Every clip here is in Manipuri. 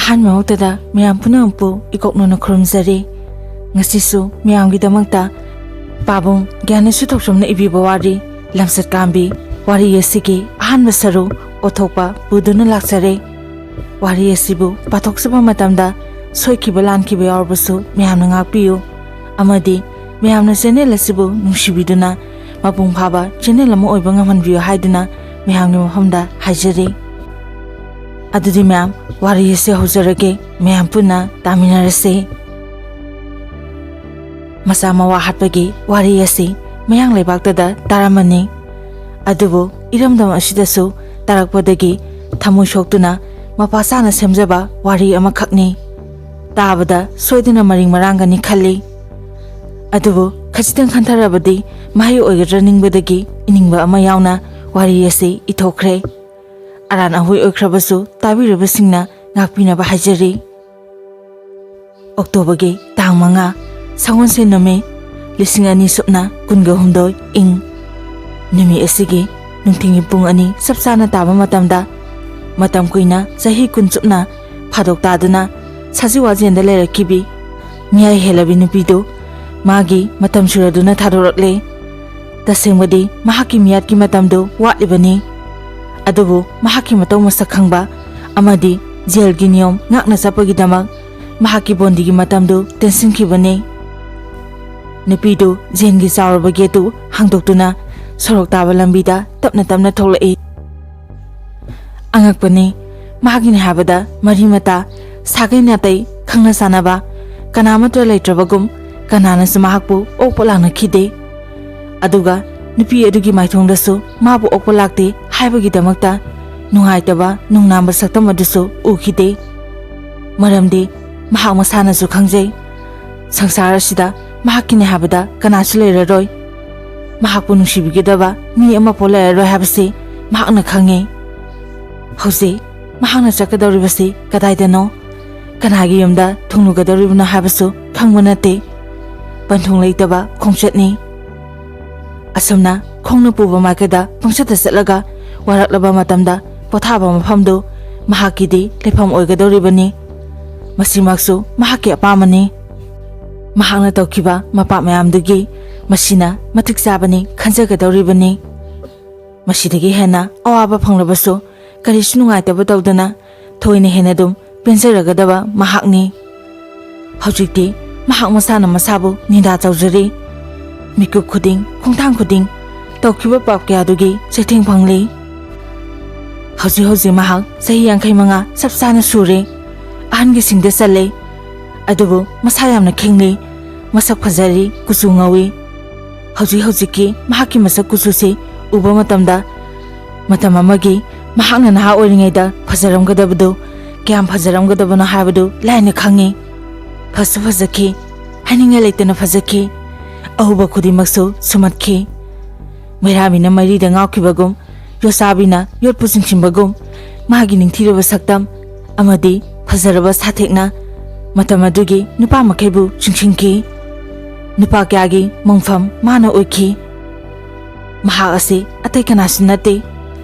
ꯑꯍꯥꯟꯕ ꯃꯛꯇꯗ ꯃꯌꯥꯝ ꯄꯨꯝꯅꯃꯛꯄꯨ ꯏꯀꯣꯛꯅꯅ ꯈꯨꯔꯨꯝꯖꯔꯤ. ꯉꯁꯤꯁꯨ ꯃꯌꯥꯝꯒꯤꯗꯃꯛꯇ ꯄꯥꯕꯨꯡ ꯒ꯭ꯌꯥꯅꯦꯁꯨ ꯊꯣꯛꯆꯨꯝꯅ ꯏꯕꯤꯕ ꯋꯥꯔꯤ ꯂꯝꯆꯠ ꯀꯥꯝꯕꯤ ꯋꯥꯔꯤ ꯑꯁꯤꯒꯤ ꯑꯍꯥꯟꯕ ꯁꯔꯨꯛ ꯑꯣꯊꯣꯛꯄ ꯄꯨꯗꯨꯅ ꯂꯥꯛꯆꯔꯦ. ꯋꯥꯔꯤ ꯑꯁꯤꯕꯨ ꯄꯥꯊꯣꯛꯆꯕ ꯃꯇꯝꯗ ꯁꯣꯏꯈꯤꯕ ꯂꯥꯟꯈꯤꯕ ꯌꯥꯎꯔꯕꯁꯨ ꯃꯌꯥꯝꯅ ꯉꯥꯛꯄꯤꯌꯨ ꯑꯃꯗꯤ ꯃꯌꯥꯝꯅ ꯆꯦꯅꯦꯜ ꯑꯁꯤꯕꯨ ꯅꯨꯡꯁꯤꯕꯤꯗꯨꯅ ꯃꯄꯨꯡ ꯐꯥꯕ ꯆꯦꯅꯦꯜ ꯑꯃ ꯑꯣꯏꯕ ꯉꯝꯍꯟꯕꯤꯌꯨ ꯍꯥꯏꯗꯨꯅ ꯃꯌꯥꯝꯒꯤ ꯃꯐꯝꯗ ꯍꯥꯏꯖꯔꯤ. ꯑꯗꯨꯗꯤ ꯃꯌꯥꯝ ꯋꯥꯔꯤ ꯑꯁꯤ ꯍꯧꯖꯔꯒꯦ. ꯃꯌꯥꯝ ꯄꯨꯟꯅ ꯇꯥꯃꯤꯟꯅꯔꯁꯦ. ꯃꯆꯥ ꯃꯋꯥ ꯍꯥꯠꯄꯒꯤ ꯋꯥꯔꯤ ꯑꯁꯤ ꯃꯌꯥꯡ ꯂꯩꯕꯥꯛꯇꯗ ꯇꯥꯔꯝꯃꯅꯤ. ꯑꯗꯨꯕꯨ ꯏꯔꯝꯗꯝ ꯑꯁꯤꯗꯁꯨ ꯇꯥꯔꯛꯄꯗꯒꯤ ꯊꯃꯣꯏ ꯁꯣꯛꯇꯨꯅ ꯃꯄꯥ ꯆꯥꯅ ꯁꯦꯝꯖꯕ ꯋꯥꯔꯤ ꯑꯃꯈꯛꯅꯤ. ꯇꯥꯕꯗ ꯁꯣꯏꯗꯅ ꯃꯔꯤꯡ ꯃꯔꯥꯡꯒꯅꯤ ꯈꯜꯂꯤ. ꯑꯗꯨꯕꯨ ꯈꯖꯤꯛꯇꯪ ꯈꯟꯊꯔꯕꯗꯤ ꯃꯍꯩ ꯑꯣꯏꯒꯗ꯭ꯔꯥ ꯅꯤꯡꯕꯗꯒꯤ ꯏꯅꯤꯡꯕ ꯑꯃ ꯌꯥꯎꯅ ꯋꯥꯔꯤ ꯑꯁꯤ ꯏꯊꯣꯛꯈ꯭ꯔꯦ. ꯑꯔꯥꯟ ꯑꯍꯣꯏ ꯑꯣꯏꯈ꯭ꯔꯕꯁꯨ ꯇꯥꯕꯤꯔꯤꯕꯁꯤꯡꯅ ꯉꯥꯛꯄꯤꯅꯕ ꯍꯥꯏꯖꯔꯤ. ꯑꯣꯛꯇꯣꯕꯔꯒꯤ ꯇꯥꯡ 5 ꯁꯒꯣꯜꯁꯦꯟ ꯅꯨꯃꯤꯠ 2026 ꯏꯪ. ꯅꯨꯃꯤꯠ ꯑꯁꯤꯒꯤ ꯅꯨꯡꯊꯤꯜꯒꯤ ꯄꯨꯡ 2 ꯆꯞ ꯆꯥꯅ ꯇꯥꯕ ꯃꯇꯝꯗ ꯃꯇꯝ ꯀꯨꯏꯅ ꯆꯍꯤ 10 ꯆꯨꯞꯅ ꯐꯥꯗꯣꯛ ꯇꯥꯗꯨꯅ ꯁꯥꯖꯤ ꯋꯥꯖꯦꯟꯗ ꯂꯩꯔꯛꯈꯤꯕꯤ ꯃꯤꯌꯥꯏ ꯍꯦꯜꯂꯕꯤ ꯅꯨꯄꯤꯗꯨ ꯃꯥꯒꯤ ꯃꯇꯝ ꯁꯨꯔꯗꯨꯅ ꯊꯥꯗꯣꯔꯛꯂꯦ. ꯇꯁꯦꯡꯕꯗꯤ ꯃꯍꯥꯛꯀꯤ ꯃꯤꯌꯥꯠꯀꯤ ꯃꯇꯝꯗꯨ ꯋꯥꯠꯂꯤꯕꯅꯤ. ꯑꯗꯨꯕꯨ ꯃꯍꯥꯛꯀꯤ ꯃꯇꯧ ꯃꯁꯛ ꯈꯪꯕ ꯑꯃꯗꯤ ꯖꯦꯜꯒꯤ ꯅꯤꯌꯣꯝ ꯉꯥꯛꯅ ꯆꯠꯄꯒꯤꯗꯃꯛ ꯃꯍꯥꯛꯀꯤ ꯕꯣꯟꯗꯤꯒꯤ ꯃꯇꯝꯗꯨ ꯇꯦꯟꯁꯤꯟꯈꯤꯕꯅꯤ. ꯅꯨꯄꯤꯗꯨ ꯖꯦꯜꯒꯤ ꯆꯥꯎꯔꯕ ꯒꯦꯠꯇꯨ ꯍꯥꯡꯗꯣꯛꯇꯨꯅ ꯁꯣꯔꯣꯛ ꯇꯥꯕ ꯂꯝꯕꯤꯗ ꯇꯞꯅ ꯇꯞꯅ ꯊꯣꯛꯂꯛꯏ. ꯑꯉꯛꯄꯅꯤ. ꯃꯍꯥꯛꯀꯤꯅꯤ ꯍꯥꯏꯕꯗ ꯃꯔꯤ ꯃꯇꯥ ꯁꯥꯒꯩ ꯅꯥꯇꯩ ꯈꯪꯅ ꯆꯥꯟꯅꯕ ꯀꯅꯥꯃꯠꯇ ꯂꯩꯇ꯭ꯔꯕꯒꯨꯝ ꯀꯅꯥꯅꯁꯨ ꯃꯍꯥꯛꯄꯨ ꯑꯣꯛꯄ ꯂꯥꯛꯅꯈꯤꯗꯦ. ꯑꯗꯨꯒ ꯅꯨꯄꯤ ꯑꯗꯨꯒꯤ ꯃꯥꯏꯊꯣꯡꯗꯁꯨ ꯃꯥꯕꯨ ꯑꯣꯛꯄ ꯂꯥꯛꯇꯦ ꯍꯥꯏꯕꯒꯤꯗꯃꯛꯇ ꯅꯨꯡꯉꯥꯏꯇꯕ ꯅꯨꯡꯅꯥꯡꯕ ꯁꯛꯇꯝ ꯑꯗꯨꯁꯨ ꯎꯈꯤꯗꯦ. ꯃꯔꯝꯗꯤ ꯃꯍꯥꯛ ꯃꯁꯥꯅꯁꯨ ꯈꯪꯖꯩ ꯁꯪꯁꯥꯔ ꯑꯁꯤꯗ ꯃꯍꯥꯛꯀꯤꯅꯤ ꯍꯥꯏꯕꯗ ꯀꯅꯥꯁꯨ ꯂꯩꯔꯔꯣꯏ. ꯃꯍꯥꯛꯄꯨ ꯅꯨꯡꯁꯤꯕꯤꯒꯗꯕ ꯃꯤ ꯑꯃꯐꯥꯎ ꯂꯩꯔꯔꯣꯏ ꯍꯥꯏꯕꯁꯤ ꯃꯍꯥꯛꯅ ꯈꯪꯉꯤ. ꯍꯧꯖꯤꯛ ꯃꯍꯥꯛꯅ ꯆꯠꯀꯗꯧꯔꯤꯕꯁꯤ ꯀꯗꯥꯏꯗꯅꯣ ꯀꯅꯥꯒꯤ ꯌꯨꯝꯗ ꯊꯨꯡꯂꯨꯒꯗꯧꯔꯤꯕꯅꯣ ꯍꯥꯏꯕꯁꯨ ꯈꯪꯕ ꯅꯠꯇꯦ. ꯄꯟꯊꯨꯡ ꯂꯩꯇꯕ ꯈꯣꯡꯆꯠꯅꯤ. ꯑꯁꯨꯝꯅ ꯈꯣꯡꯅ ꯄꯨꯕ ꯃꯥꯏꯀꯩꯗ ꯄꯪꯆꯠꯇ ꯆꯠꯂꯒ ꯋꯥꯔꯛꯂꯕ ꯃꯇꯝꯗ ꯄꯣꯊꯥꯕ ꯃꯐꯝꯗꯨ ꯃꯍꯥꯛꯀꯤꯗꯤ ꯂꯩꯐꯝ ꯑꯣꯏꯒꯗꯧꯔꯤꯕꯅꯤ. ꯃꯁꯤꯃꯛꯁꯨ ꯃꯍꯥꯛꯀꯤ ꯑꯄꯥꯝꯕꯅꯤ. ꯃꯍꯥꯛꯅ ꯇꯧꯈꯤꯕ ꯃꯄꯥꯞ ꯃꯌꯥꯝꯗꯨꯒꯤ ꯃꯁꯤꯅ ꯃꯇꯤꯛ ꯆꯥꯕꯅꯤ ꯈꯟꯖꯒꯗꯧꯔꯤꯕꯅꯤ. ꯃꯁꯤꯗꯒꯤ ꯍꯦꯟꯅ ꯑꯋꯥꯕ ꯐꯪꯂꯕꯁꯨ ꯀꯔꯤꯁꯨ ꯅꯨꯡꯉꯥꯏꯇꯕ ꯇꯧꯗꯅ ꯊꯣꯏꯅ ꯍꯦꯟꯅ ꯑꯗꯨꯝ ꯄꯦꯟꯖꯔꯒꯗꯕ ꯃꯍꯥꯛꯅꯤ. ꯍꯧꯖꯤꯛꯇꯤ ꯃꯍꯥꯛ ꯃꯁꯥꯅ ꯃꯁꯥꯕꯨ ꯅꯤꯡꯗꯥ ꯇꯧꯖꯔꯤ. ꯃꯤꯀꯨꯞ ꯈꯨꯗꯤꯡ ꯈꯣꯡꯊꯥꯡ ꯈꯨꯗꯤꯡ ꯇꯧꯈꯤꯕ ꯄꯥꯞ ꯀꯌꯥꯗꯨꯒꯤ ꯆꯩꯊꯦꯡ ꯐꯪꯂꯤ. ꯍꯧꯖꯤꯛ ꯃꯍꯥꯛ ꯆꯍꯤ 55 ꯆꯞ ꯆꯥꯅ ꯁꯨꯔꯦ. ꯑꯍꯟꯒꯤ ꯁꯤꯡꯗ ꯆꯜꯂꯦ. ꯑꯗꯨꯕꯨ ꯃꯁꯥ ꯌꯥꯝꯅ ꯈꯤꯡꯂꯤ. ꯃꯁꯛ ꯐꯖꯔꯤ. ꯀꯨꯆꯨ ꯉꯧꯏ. ꯍꯧꯖꯤꯛꯀꯤ ꯃꯍꯥꯛꯀꯤ ꯃꯁꯛ ꯀꯨꯆꯨꯁꯤ ꯎꯕ ꯃꯇꯝꯗ ꯃꯇꯝ ꯑꯃꯒꯤ ꯃꯍꯥꯛꯅ ꯅꯍꯥ ꯑꯣꯏꯔꯤꯉꯩꯗ ꯐꯖꯔꯝꯒꯗꯕꯗꯨ ꯀꯌꯥꯝ ꯐꯖꯔꯝꯒꯗꯕꯅꯣ ꯍꯥꯏꯕꯗꯨ ꯂꯥꯏꯅ ꯈꯪꯉꯤ. ꯐꯁꯨ ꯐꯖꯈꯤ. ꯍꯥꯏꯅꯤꯡꯉꯥꯏ ꯂꯩꯇꯅ ꯐꯖꯈꯤ. ꯑꯍꯨꯕ ꯈꯨꯗꯤꯡꯃꯛꯁꯨ ꯁꯨꯝꯍꯠꯈꯤ. ꯃꯩꯔꯥꯕꯤꯅ ꯃꯩꯔꯤꯗ ꯉꯥꯎꯈꯤꯕꯒꯨꯝ ꯌꯣꯠꯆꯥꯕꯤꯅ ꯌꯣꯠꯄꯨ ꯆꯤꯡꯁꯤꯟꯕꯒꯨꯝ ꯃꯥꯒꯤ ꯅꯤꯡꯊꯤꯔꯕ ꯁꯛꯇꯝ ꯑꯃꯗꯤ ꯐꯖꯔꯕ ꯁꯥꯊꯦꯛꯅ ꯃꯇꯝ ꯑꯗꯨꯒꯤ ꯅꯨꯄꯥ ꯃꯈꯩꯕꯨ ꯆꯤꯡꯁꯤꯟꯈꯤ. ꯅꯨꯄꯥ ꯀꯌꯥꯒꯤ ꯃꯪꯐꯝ ꯃꯥꯅ ꯑꯣꯏꯈꯤ. ꯃꯍꯥꯛ ꯑꯁꯤ ꯑꯇꯩ ꯀꯅꯥꯁꯨ ꯅꯠꯇꯦ.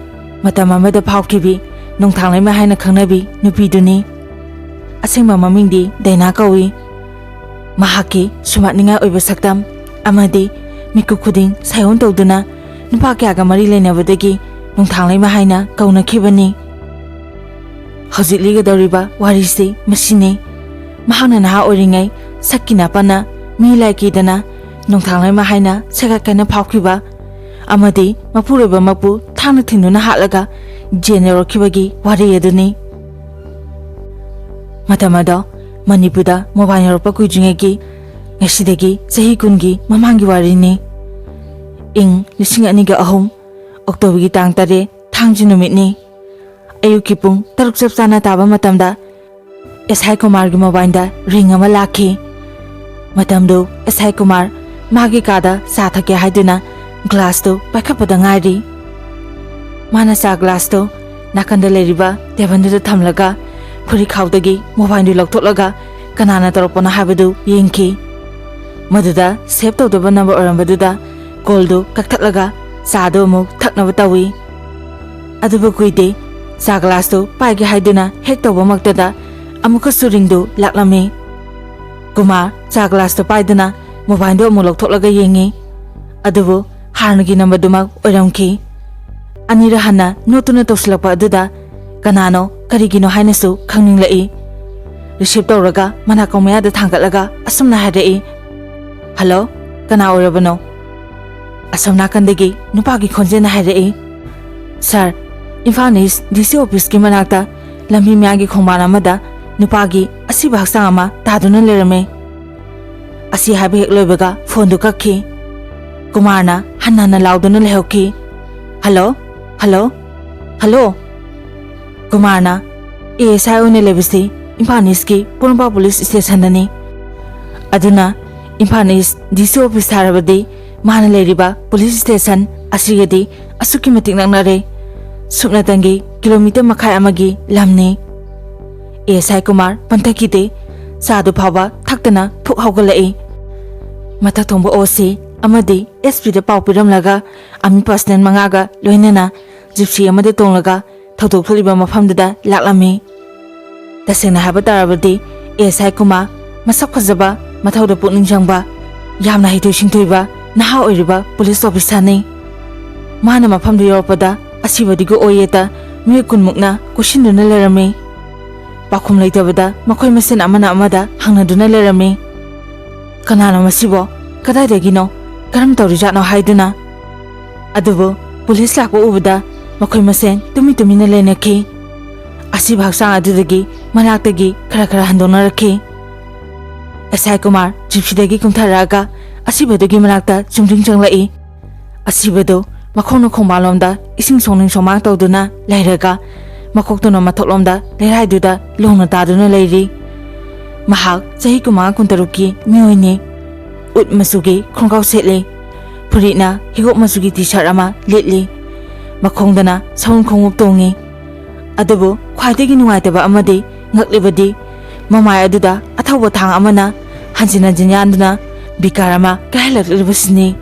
ꯃꯇꯝ ꯑꯃꯗ ꯐꯥꯎꯈꯤꯕꯤ ꯅꯣꯡꯊꯥꯡꯂꯩꯃ ꯍꯥꯏꯅ ꯈꯪꯅꯕꯤ ꯅꯨꯄꯤꯗꯨꯅꯤ. ꯑꯁꯦꯡꯕ ꯃꯃꯤꯡꯗꯤ ꯗꯥꯏꯅꯥ ꯀꯧꯏ. ꯃꯍꯥꯛꯀꯤ ꯁꯨꯝꯍꯠꯅꯤꯡꯉꯥꯏ ꯑꯣꯏꯕ ꯁꯛꯇꯝ ꯑꯃꯗꯤ ꯃꯤꯀꯨꯞ ꯈꯨꯗꯤꯡ ꯁꯥꯏꯑꯣꯟ ꯇꯧꯗꯨꯅ ꯅꯨꯄꯥ ꯀꯌꯥꯒ ꯃꯔꯤ ꯂꯩꯅꯕꯗꯒꯤ ꯅꯣꯡꯊꯥꯡꯂꯩꯃ ꯍꯥꯏꯅ ꯀꯧꯅꯈꯤꯕꯅꯤ. ꯍꯧꯖꯤꯛ ꯂꯤꯒꯗꯧꯔꯤꯕ ꯋꯥꯔꯤꯁꯤ ꯃꯁꯤꯅꯤ. ꯃꯍꯥꯛꯅ ꯅꯍꯥ ꯑꯣꯏꯔꯤꯉꯩ ꯁꯛꯀꯤ ꯅꯥꯄꯟꯅ ꯃꯤ ꯂꯥꯏ ꯀꯤꯗꯅ ꯅꯣꯡꯊꯥꯡꯂꯩꯃ ꯍꯥꯏꯅ ꯁꯩꯒꯠꯀꯅ ꯐꯥꯎꯈꯤꯕ ꯑꯃꯗꯤ ꯃꯄꯨꯔꯣꯏꯕꯃꯛꯄꯨ ꯊꯥꯡꯅ ꯊꯤꯟꯗꯨꯅ ꯍꯥꯠꯂꯒ ꯖꯦꯜ ꯌꯧꯔꯛꯈꯤꯕꯒꯤ ꯋꯥꯔꯤ ꯑꯗꯨꯅꯤ. ꯃꯇꯝ ꯑꯗꯣ ꯃꯅꯤꯄꯨꯔꯗ ꯃꯣꯕꯥꯏꯜ ꯌꯧꯔꯛꯄ ꯀꯨꯏꯗ꯭ꯔꯤꯉꯩꯒꯤ ꯉꯁꯤꯗꯒꯤ ꯆꯍꯤ 10ꯒꯤ ꯃꯃꯥꯡꯒꯤ ꯋꯥꯔꯤꯅꯤ. ꯏꯪ 2003 ꯑꯣꯛꯇꯣꯕꯔꯒꯤ ꯇꯥꯡ 3 ꯊꯥꯡꯖ ꯅꯨꯃꯤꯠꯅꯤ. ꯑꯌꯨꯛꯀꯤ ꯄꯨꯡ 6 ꯆꯞ ꯆꯥꯅ ꯇꯥꯕ ꯃꯇꯝꯗ ꯑꯦꯁꯥꯏ ꯀꯨꯃꯥꯔꯒꯤ ꯃꯣꯕꯥꯏꯜꯗ ꯔꯤꯡ ꯑꯃ ꯂꯥꯛꯈꯤ. ꯃꯇꯝꯗꯨ ꯑꯦꯁꯥꯏ ꯀꯨꯃꯥꯔ ꯃꯥꯒꯤ ꯀꯥꯗ ꯆꯥ ꯊꯛꯀꯦ ꯍꯥꯏꯗꯨꯅ ꯒ꯭ꯂꯥꯁꯇꯨ ꯄꯥꯏꯈꯠꯄꯗ ꯉꯥꯏꯔꯤ. ꯃꯥꯅ ꯆꯥ ꯒ꯭ꯂꯥꯁꯇꯨ ꯅꯥꯀꯟꯗ ꯂꯩꯔꯤꯕ ꯇꯦꯕꯜꯗꯨꯗ ꯊꯝꯂꯒ ꯐꯨꯔꯤꯈꯥꯎꯗꯒꯤ ꯃꯣꯕꯥꯏꯜꯗꯨ ꯂꯧꯊꯣꯛꯂꯒ ꯀꯅꯥꯅ ꯇꯧꯔꯛꯄꯅꯣ ꯍꯥꯏꯕꯗꯨ ꯌꯦꯡꯈꯤ. ꯃꯗꯨꯗ ꯁꯦꯚ ꯇꯧꯗꯕ ꯅꯝꯕꯔ ꯑꯣꯏꯔꯝꯕꯗꯨꯗ ꯀꯣꯜꯗꯨ ꯀꯛꯊꯠꯂꯒ ꯆꯥꯗꯨ ꯑꯃꯨꯛ ꯊꯛꯅꯕ ꯇꯧꯏ. ꯑꯗꯨꯕꯨ ꯀꯨꯏꯗꯦ ꯆꯥ ꯒ꯭ꯂꯥꯁꯇꯨ ꯄꯥꯏꯒꯦ ꯍꯥꯏꯗꯨꯅ ꯍꯦꯛ ꯇꯧꯕꯃꯛꯇꯗ ꯑꯃꯨꯛꯀꯁꯨ ꯔꯤꯡꯗꯨ ꯂꯥꯛꯂꯝꯃꯤ꯫ ꯀꯨꯃꯥꯔ ꯆꯥ ꯒ꯭ꯂꯥꯁꯇꯣ ꯄꯥꯏꯗꯨꯅ ꯃꯣꯕꯥꯏꯜꯗꯣ ꯑꯃꯨꯛ ꯂꯧꯊꯣꯛꯂꯒ ꯌꯦꯡꯉꯤ꯫ ꯑꯗꯨꯕꯨ ꯍꯥꯟꯅꯒꯤ ꯅꯝꯕꯔꯗꯨꯃꯛ ꯑꯣꯏꯔꯝꯈꯤ꯫ ꯑꯅꯤꯔꯛ ꯍꯟꯅ ꯅꯣꯠꯇꯨꯅ ꯇꯧꯁꯤꯜꯂꯛꯄ ꯑꯗꯨꯗ ꯀꯅꯥꯅꯣ ꯀꯔꯤꯒꯤꯅꯣ ꯍꯥꯏꯅꯁꯨ ꯈꯪꯅꯤꯡꯂꯛꯏ꯫ ꯔꯤꯁꯤꯞ ꯇꯧꯔꯒ ꯃꯅꯥꯀꯣꯡ ꯃꯌꯥꯗ ꯊꯥꯡꯒꯠꯂꯒ ꯑꯁꯨꯝꯅ ꯍꯥꯏꯔꯛꯏ, "ꯍꯜꯂꯣ, ꯀꯅꯥ ꯑꯣꯏꯔꯕꯅꯣ?" ꯑꯁꯣꯝ ꯅꯥꯀꯟꯗꯒꯤ ꯅꯨꯄꯥꯒꯤ ꯈꯣꯟꯖꯦꯜꯅ ꯍꯥꯏꯔꯛꯏ, "ꯁꯥꯔ, ꯏꯝꯐꯥꯜ ꯏꯁ ꯗꯤ.ꯁꯤ ꯑꯣꯐꯤꯁꯀꯤ ꯃꯅꯥꯛꯇ ꯂꯝꯕꯤ ꯃꯌꯥꯒꯤ ꯈꯣꯡꯕꯥꯟ ꯑꯃꯗ ꯅꯨꯄꯥꯒꯤ ꯑꯁꯤꯕ ꯍꯛꯆꯥꯡ ꯑꯃ ꯇꯥꯗꯨꯅ ꯂꯩꯔꯝꯃꯦ." ꯑꯁꯤ ꯍꯥꯏꯕ ꯍꯦꯛ ꯂꯣꯏꯕꯒ ꯐꯣꯟꯗꯨ ꯀꯛꯈꯤ꯫ ꯀꯨꯃꯥꯔꯅ ꯍꯟꯅ ꯍꯟꯅ ꯂꯥꯎꯗꯨꯅ ꯂꯩꯍꯧꯈꯤ, "ꯍꯜꯂꯣ, ꯍꯜꯂꯣ, ꯍꯜꯂꯣ." ꯀꯨꯃꯥꯔꯅ ASI ꯑꯣꯏꯅ ꯂꯩꯕꯁꯤ ꯏꯝꯐꯥꯜ ꯏꯁꯀꯤ ꯄꯣꯔꯣꯝꯄꯥꯠ ꯄꯨꯂꯤꯁ ꯁ꯭ꯇꯦꯁꯟꯗꯅꯤ꯫ ꯑꯗꯨꯅ ꯏꯝꯐꯥꯜ ꯏꯁ ꯗꯤ.ꯁꯤ ꯑꯣꯐꯤꯁ ꯍꯥꯏꯔꯕꯗꯤ ꯃꯥꯅ ꯂꯩꯔꯤꯕ ꯄꯨꯂꯤꯁ ꯁ꯭ꯇꯦꯁꯟ ꯑꯁꯤꯒꯗꯤ ꯑꯁꯨꯛꯀꯤ ꯃꯇꯤꯛ ꯅꯛꯅꯔꯦ꯫ ꯁꯨꯞꯅꯇꯪꯒꯤ ꯀꯤꯂꯣꯃꯤꯇꯔ ꯃꯈꯥꯏ ꯑꯃꯒꯤ ꯂꯝꯅꯤ꯫ ASI ꯀꯨꯃꯥꯔ ꯄꯟꯊꯈꯤꯗꯦ꯫ ꯆꯥꯗꯨ ꯐꯥꯎꯕ ꯊꯛꯇꯅ ꯊꯣꯛ ꯍꯧꯒꯠꯂꯛꯏ꯫ ꯃꯊꯛ ꯊꯣꯡꯕ OC ꯑꯃꯗꯤ SPꯗ ꯄꯥꯎ ꯄꯤꯔꯝꯂꯒ ꯑꯥꯔꯃꯤ ꯄꯔꯁꯅꯦꯜ 5ꯒ ꯂꯣꯏꯅꯅ ꯖꯤꯞꯁꯤ ꯑꯃꯗ ꯇꯣꯡꯂꯒ ꯊꯧꯗꯣꯛ ꯊꯣꯛꯂꯤꯕ ꯃꯐꯝꯗꯨꯗ ꯂꯥꯛꯂꯝꯃꯤ꯫ ꯇꯁꯦꯡꯅ ꯍꯥꯏꯕ ꯇꯥꯔꯕꯗꯤ ASI ꯀꯨꯃꯥꯔ ꯃꯁꯛ ꯐꯖꯕ, ꯃꯊꯧꯗ ꯄꯨꯛꯅꯤꯡ ꯆꯪꯕ, ꯌꯥꯝꯅ ꯍꯩꯊꯣꯏ ꯁꯤꯡꯊꯣꯏꯕ ꯅꯍꯥ ꯑꯣꯏꯔꯤꯕ ꯄꯨꯂꯤꯁ ꯑꯣꯐꯤꯁꯥꯔꯅꯤ꯫ ꯃꯥꯅ ꯃꯐꯝꯗꯨ ꯌꯧꯔꯛꯄꯗ ꯑꯁꯤꯕꯗꯨꯒꯤ ꯑꯣꯏꯌꯦꯇ ꯃꯤꯑꯣꯏ 10ꯃꯨꯛꯅ ꯀꯨꯏꯁꯤꯟꯗꯨꯅ ꯂꯩꯔꯝꯃꯤ꯫ ꯄꯥꯎꯈꯨꯝ ꯂꯩꯇꯕꯗ ꯃꯈꯣꯏ ꯃꯁꯦꯟ ꯑꯃꯅ ꯑꯃꯗ ꯍꯪꯅꯗꯨꯅ ꯂꯩꯔꯝꯃꯤ, "ꯀꯅꯥꯅꯣ ꯃꯁꯤꯕꯣ? ꯀꯗꯥꯏꯗꯒꯤꯅꯣ? ꯀꯔꯝ ꯇꯧꯔꯤꯖꯥꯠꯅꯣ?" ꯍꯥꯏꯗꯨꯅ꯫ ꯑꯗꯨꯕꯨ ꯄꯨꯂꯤꯁ ꯂꯥꯛꯄ ꯎꯕꯗ ꯃꯈꯣꯏ ꯃꯁꯦꯟ ꯇꯨꯃꯤꯟꯅ ꯂꯩꯅꯈꯤ꯫ ꯑꯁꯤꯕ ꯍꯛꯆꯥꯡ ꯑꯗꯨꯗꯒꯤ ꯃꯅꯥꯛꯇꯒꯤ ꯈꯔ ꯍꯟꯗꯣꯛꯅꯔꯛꯈꯤ꯫ SI ꯀꯨꯃꯥꯔ ꯖꯤꯞꯁꯤꯗꯒꯤ ꯀꯨꯝꯊꯔꯛꯑꯒ ꯑꯁꯤꯕꯗꯨꯒꯤ ꯃꯅꯥꯛꯇ ꯆꯨꯝꯗ꯭ꯔꯤꯡ ꯆꯪꯂꯛꯏ꯫ ꯑꯁꯤꯕꯗꯨ ꯃꯈꯣꯡꯅ ꯈꯣꯡꯕꯥꯟꯂꯣꯝꯗ ꯏꯁꯤꯡ ꯁꯣꯛꯅꯤꯡ ꯁꯣꯛꯃꯥꯡ ꯇꯧꯗꯨꯅ ꯂꯩꯔꯒ ꯃꯀꯣꯛꯇꯨꯅ ꯃꯊꯛꯂꯣꯝꯗ ꯂꯩꯔꯥꯏꯗꯨꯗ ꯂꯣꯡꯅ ꯇꯥꯗꯨꯅ ꯂꯩꯔꯤ꯫ ꯃꯍꯥꯛ ꯆꯍꯤ 25-26ꯀꯤ ꯃꯤꯑꯣꯏꯅꯤ꯫ ꯎꯠ ꯃꯆꯨꯒꯤ ꯈꯣꯡꯒ꯭ꯔꯥꯎ ꯁꯦꯠꯂꯤ꯫ ꯐꯨꯔꯤꯠꯅ ꯍꯤꯒꯣꯛ ꯃꯆꯨꯒꯤ ꯇꯤ-ꯁꯥꯔꯠ ꯑꯃ ꯂꯤꯠꯂꯤ꯫ ꯃꯈꯣꯡꯗꯅ ꯁꯎꯟ ꯈꯣꯡꯎꯞ ꯇꯣꯡꯉꯤ꯫ ꯑꯗꯨꯕꯨ ꯈ꯭ꯋꯥꯏꯗꯒꯤ ꯅꯨꯡꯉꯥꯏꯇꯕ ꯑꯃꯗꯤ ꯉꯛꯂꯤꯕꯗꯤ ꯃꯃꯥꯏ ꯑꯗꯨꯗ ꯑꯊꯧꯕ ꯊꯥꯡ ꯑꯃꯅ ꯍꯟꯖꯤꯟ ꯍꯟꯖꯤꯟ ꯌꯥꯟꯗꯨꯅ ꯕꯤꯀꯥꯔ ꯑꯃ ꯀꯥꯏꯍꯜꯂꯛꯂꯤꯕꯁꯤꯅꯤ꯫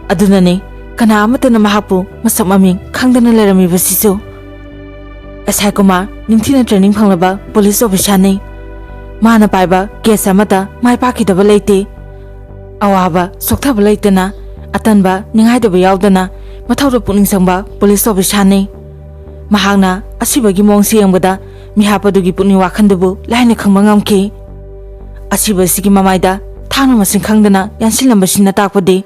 ꯑꯗꯨꯅꯅꯤ ꯀꯅꯥ ꯑꯃꯠꯇꯅ ꯃꯍꯥꯛꯄꯨ ꯃꯁꯛ ꯃꯃꯤꯡ ꯈꯪꯗꯅ ꯂꯩꯔꯝꯃꯤꯕꯁꯤꯁꯨ꯫ SI ꯀꯨꯃꯥꯔ ꯅꯤꯡꯊꯤꯅ ꯇ꯭ꯔꯦꯅꯤꯡ ꯐꯪꯂꯕ ꯄꯨꯂꯤꯁ ꯑꯣꯐꯤꯁꯥꯔꯅꯤ꯫ ꯃꯥꯅ ꯄꯥꯏꯕ ꯀꯦꯁ ꯑꯃꯠꯇ ꯃꯥꯏ ꯄꯥꯛꯈꯤꯗꯕ ꯂꯩꯇꯦ꯫ ꯑꯋꯥꯕ ꯁꯣꯛꯊꯕ ꯂꯩꯇꯅ, ꯑꯇꯟꯕ ꯅꯤꯡꯉꯥꯏꯗꯕ ꯌꯥꯎꯗꯅ ꯃꯊꯧꯗ ꯄꯨꯛꯅꯤꯡ ꯆꯪꯕ ꯄꯨꯂꯤꯁ ꯑꯣꯐꯤꯁꯥꯔꯅꯤ꯫ ꯃꯍꯥꯛꯅ ꯑꯁꯤꯕꯒꯤ ꯃꯑꯣꯡꯁꯤ ꯌꯦꯡꯕꯗ ꯃꯤꯍꯥꯠ ꯑꯗꯨꯒꯤ ꯄꯨꯛꯅꯤꯡ ꯋꯥꯈꯟꯗꯨꯕꯨ ꯂꯥꯏꯅ ꯈꯪꯕ ꯉꯝꯈꯤ꯫ ꯑꯁꯤꯕ ꯑꯁꯤꯒꯤ ꯃꯃꯥꯏꯗ ꯊꯥꯡꯅ ꯃꯁꯤꯡ ꯈꯪꯗꯅ ꯌꯥꯟꯁꯤꯜꯂꯝꯕꯁꯤꯅ ꯇꯥꯛꯄꯗꯤ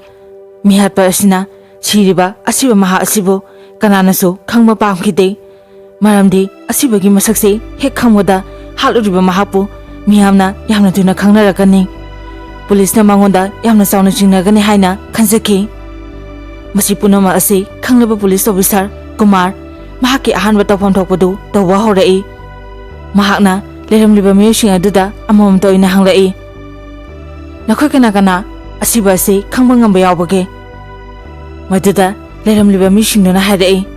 ꯃꯤꯍꯥꯠꯄ ꯑꯁꯤꯅ ꯁꯤꯔꯤꯕ ꯑꯁꯤꯕ ꯃꯍꯥꯛ ꯑꯁꯤꯕꯨ ꯀꯅꯥꯅꯁꯨ ꯈꯪꯕ ꯄꯥꯝꯈꯤꯗꯦ꯫ ꯃꯔꯝꯗꯤ ꯑꯁꯤꯕꯒꯤ ꯃꯁꯛꯁꯤ ꯍꯦꯛ ꯈꯪꯕꯗ ꯍꯥꯠꯂꯨꯔꯤꯕ ꯃꯍꯥꯛꯄꯨ ꯃꯤꯌꯥꯝꯅ ꯌꯥꯝꯅ ꯊꯨꯅ ꯈꯪꯅꯔꯛꯀꯅꯤ꯫ ꯄꯨꯂꯤꯁꯅ ꯃꯉꯣꯟꯗ ꯌꯥꯝꯅ ꯆꯥꯎꯅ ꯆꯤꯡꯅꯒꯅꯤ ꯍꯥꯏꯅ ꯈꯟꯖꯈꯤ꯫ ꯃꯁꯤ ꯄꯨꯝꯅꯃꯛ ꯑꯁꯤ ꯈꯪꯂꯕ ꯄꯨꯂꯤꯁ ꯑꯣꯐꯤꯁꯥꯔ ꯀꯨꯃꯥꯔ ꯃꯍꯥꯛꯀꯤ ꯑꯍꯥꯟꯕ ꯇꯧꯐꯝ ꯊꯣꯛꯄꯗꯨ ꯇꯧꯕ ꯍꯧꯔꯛꯏ꯫ ꯃꯍꯥꯛꯅ ꯂꯩꯔꯝꯂꯤꯕ ꯃꯤꯑꯣꯏꯁꯤꯡ ꯑꯗꯨꯗ ꯑꯃꯃꯝꯇ ꯑꯣꯏꯅ ꯍꯪꯂꯛꯏ, "ꯅꯈꯣꯏ ꯀꯅꯥ ꯀꯅꯥ ꯑꯁꯤꯕ ꯑꯁꯤ ꯈꯪꯕ ꯉꯝꯕ ꯌꯥꯎꯕꯒꯦ?" ꯃꯗꯨꯗ ꯂꯩꯔꯝꯂꯤꯕ ꯃꯤꯁꯤꯡꯗꯨꯅ ꯍꯥꯏꯔꯛꯏ,